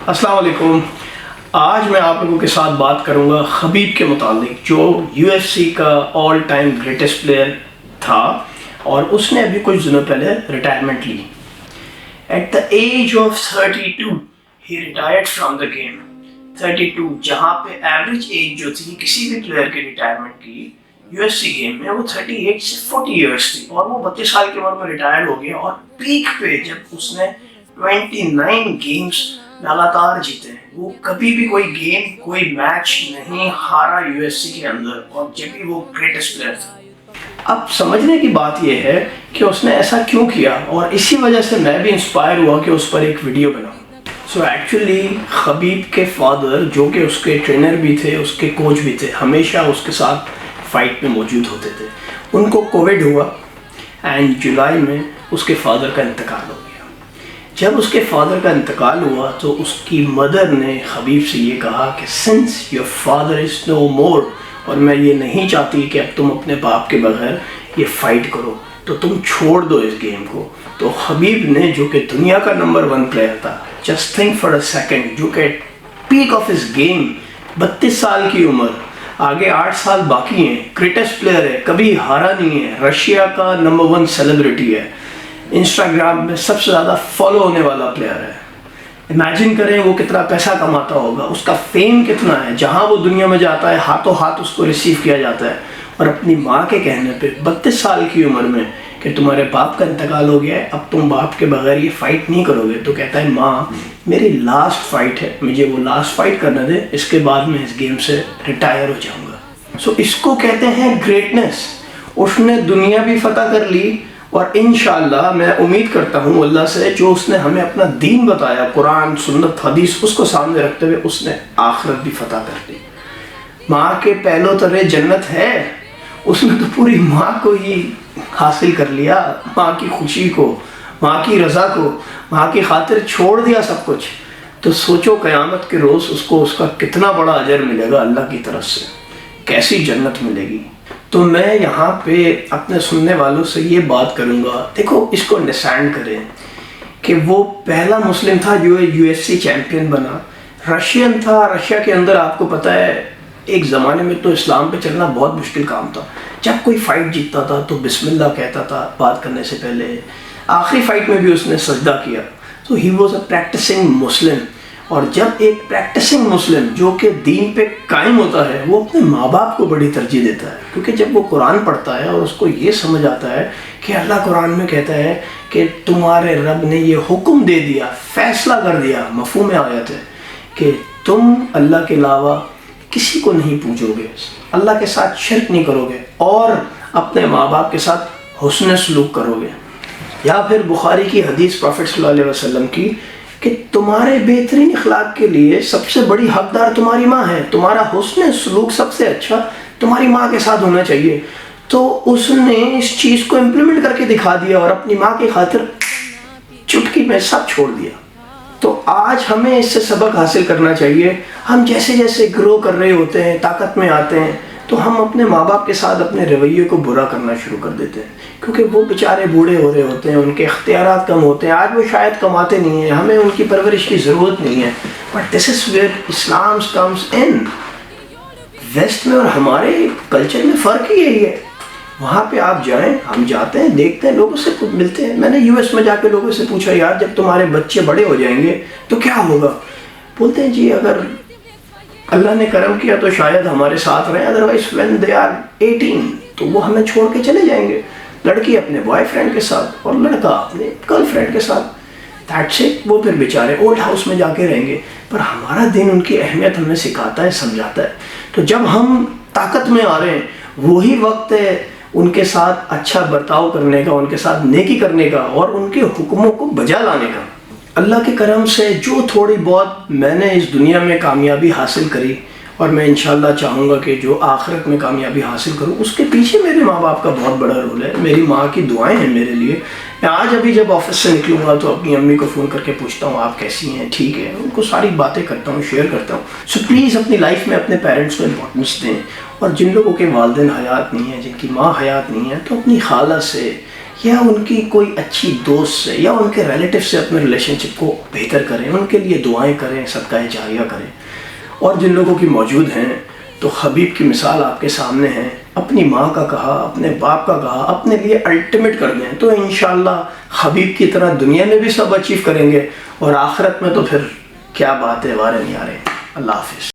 السلام علیکم. آج میں آپ لوگوں کے ساتھ بات کروں گا خبیب کے متعلق، جو یو ایف سی کا آل ٹائم گریٹسٹ پلیئر تھا اور اس نے ابھی کچھ دنوں پہلے ریٹائرمنٹ لی. ایٹ دا ایج آف 32 ہی ریٹائرڈ فرام دا گیم. 32 جہاں پہ ایوریج ایج جو تھی کسی بھی پلیئر کے ریٹائرمنٹ کی یو ایف سی گیم میں وہ 38 سے 40 ایئرس تھی، اور وہ 32 سال کی عمر میں ریٹائر ہو گیا. اور پیک پہ جب اس نے 29 گیمز لگاتار جیتے ہیں، وہ کبھی بھی کوئی گیم کوئی میچ نہیں ہارا یو ایف سی کے اندر، اور جب بھی وہ گریٹسٹ پلیئر تھا. اب سمجھنے کی بات یہ ہے کہ اس نے ایسا کیوں کیا، اور اسی وجہ سے میں بھی انسپائر ہوا کہ اس پر ایک ویڈیو بناؤں. سو ایکچولی خبیب کے فادر، جو کہ اس کے ٹرینر بھی تھے، اس کے کوچ بھی تھے، ہمیشہ اس کے ساتھ فائٹ میں موجود ہوتے تھے. ان کو کووڈ ہوا اینڈ جولائی میں اس کے فادر کا انتقال ہو گیا. جب اس کے فادر کا انتقال ہوا تو اس کی مدر نے خبیب سے یہ کہا کہ سنس یور فادر از نو مور، اور میں یہ نہیں چاہتی کہ اب تم اپنے باپ کے بغیر یہ فائٹ کرو، تو تم چھوڑ دو اس گیم کو. تو خبیب نے، جو کہ دنیا کا نمبر 1 پلیئر تھا، just think for a second, جو کہ پیک آف ہز گیم، 32 سال کی عمر، آگے 8 سال باقی ہیں، گریٹسٹ پلیئر ہے، کبھی ہارا نہیں ہے، رشیا کا نمبر 1 سیلیبریٹی ہے، انسٹاگرام میں سب سے زیادہ فالو ہونے والا پلیئر ہے. امیجن کریں وہ کتنا پیسہ کماتا ہوگا، اس کا فیم کتنا ہے، جہاں وہ دنیا میں جاتا ہے ہاتھوں ہاتھ اس کو ریسیو کیا جاتا ہے. اور اپنی ماں کے کہنے پہ 32 سال کی عمر میں کہ تمہارے باپ کا انتقال ہو گیا ہے، اب تم باپ کے بغیر یہ فائٹ نہیں کرو گے، تو کہتا ہے ماں میری لاسٹ فائٹ ہے، مجھے وہ لاسٹ فائٹ کرنے دے، اس کے بعد میں اس گیم سے ریٹائر ہو جاؤں گا. سو اس کو کہتے ہیں گریٹنس. اس نے دنیا بھی فتح کر لی، اور انشاءاللہ میں امید کرتا ہوں اللہ سے، جو اس نے ہمیں اپنا دین بتایا، قرآن سنت حدیث، اس کو سامنے رکھتے ہوئے اس نے آخرت بھی فتح کر لی. ماں کے پہلو ترے جنت ہے، اس نے تو پوری ماں کو ہی حاصل کر لیا، ماں کی خوشی کو، ماں کی رضا کو، ماں کی خاطر چھوڑ دیا سب کچھ. تو سوچو قیامت کے روز اس کو اس کا کتنا بڑا اجر ملے گا اللہ کی طرف سے، کیسی جنت ملے گی. تو میں یہاں پہ اپنے سننے والوں سے یہ بات کروں گا، دیکھو اس کو انڈرسٹینڈ کریں کہ وہ پہلا مسلم تھا جو یو ایف سی چیمپئن بنا، رشین تھا. رشیا کے اندر آپ کو پتہ ہے ایک زمانے میں تو اسلام پہ چلنا بہت مشکل کام تھا. جب کوئی فائٹ جیتتا تھا تو بسم اللہ کہتا تھا بات کرنے سے پہلے. آخری فائٹ میں بھی اس نے سجدہ کیا. تو ہی واز اے پریکٹسنگ مسلم. اور جب ایک پریکٹسنگ مسلم جو کہ دین پہ قائم ہوتا ہے، وہ اپنے ماں باپ کو بڑی ترجیح دیتا ہے، کیونکہ جب وہ قرآن پڑھتا ہے اور اس کو یہ سمجھ آتا ہے کہ اللہ قرآن میں کہتا ہے کہ تمہارے رب نے یہ حکم دے دیا، فیصلہ کر دیا، مفہوم آیت ہے کہ تم اللہ کے علاوہ کسی کو نہیں پوجو گے، اللہ کے ساتھ شرک نہیں کرو گے، اور اپنے ماں باپ کے ساتھ حسن سلوک کرو گے. یا پھر بخاری کی حدیث پروفیٹ صلی اللہ علیہ وسلم کی کہ تمہارے بہترین اخلاق کے لیے سب سے بڑی حقدار تمہاری ماں ہے، تمہارا حسن سلوک سب سے اچھا تمہاری ماں کے ساتھ ہونا چاہیے. تو اس نے اس چیز کو امپلیمنٹ کر کے دکھا دیا اور اپنی ماں کی خاطر چٹکی میں سب چھوڑ دیا. تو آج ہمیں اس سے سبق حاصل کرنا چاہیے. ہم جیسے جیسے گرو کر رہے ہوتے ہیں، طاقت میں آتے ہیں، تو ہم اپنے ماں باپ کے ساتھ اپنے رویے کو برا کرنا شروع کر دیتے ہیں، کیونکہ وہ بیچارے بوڑھے ہو رہے ہوتے ہیں، ان کے اختیارات کم ہوتے ہیں. آج وہ شاید کماتے نہیں ہیں، ہمیں ان کی پرورش کی ضرورت نہیں ہے. But this is where Islam comes in. West میں اور ہمارے کلچر میں فرق ہی یہی ہے. وہاں پہ آپ جائیں، ہم جاتے ہیں، دیکھتے ہیں، لوگوں سے ملتے ہیں. میں نے یو ایس میں جا کے لوگوں سے پوچھا یار جب تمہارے بچے بڑے ہو جائیں گے تو کیا ہوگا؟ بولتے ہیں جی اگر اللہ نے کرم کیا تو شاید ہمارے ساتھ رہیں، ادروائز وین دے آر 18 تو وہ ہمیں چھوڑ کے چلے جائیں گے. لڑکی اپنے بوائے فرینڈ کے ساتھ اور لڑکا اپنے گرل فرینڈ کے ساتھ. That's it. وہ پھر بیچارے اولڈ ہاؤس میں جا کے رہیں گے. پر ہمارا دین ان کی اہمیت ہمیں سکھاتا ہے، سمجھاتا ہے. تو جب ہم طاقت میں آ رہے ہیں، وہی وقت ہے ان کے ساتھ اچھا برتاؤ کرنے کا، ان کے ساتھ نیکی کرنے کا، اور ان کے حکموں کو بجا لانے کا. اللہ کے کرم سے جو تھوڑی بہت میں نے اس دنیا میں کامیابی حاصل کری، اور میں انشاءاللہ چاہوں گا کہ جو آخرت میں کامیابی حاصل کروں، اس کے پیچھے میرے ماں باپ کا بہت بڑا رول ہے. میری ماں کی دعائیں ہیں میرے لیے. میں آج ابھی جب آفس سے نکلوں گا تو اپنی امی کو فون کر کے پوچھتا ہوں آپ کیسی ہیں، ٹھیک ہے، ان کو ساری باتیں کرتا ہوں، شیئر کرتا ہوں. سو پلیز اپنی لائف میں اپنے پیرنٹس کو امپورٹنس دیں. اور جن لوگوں کے والدین حیات نہیں ہیں، جن کی ماں حیات نہیں ہے، تو اپنی خالہ سے یا ان کی کوئی اچھی دوست سے یا ان کے ریلیٹیو سے اپنے ریلیشن شپ کو بہتر کریں، ان کے لیے دعائیں کریں، صدقہ جاریہ کریں۔ اور جن لوگوں کی موجود ہیں تو حبیب کی مثال آپ کے سامنے ہے، اپنی ماں کا کہا، اپنے باپ کا کہا، اپنے لیے الٹیمیٹ کر دیں تو انشاءاللہ حبیب کی طرح دنیا میں بھی سب اچیو کریں گے، اور آخرت میں تو پھر کیا بات ہے، وارے نہیں آ رہے۔ اللہ حافظ۔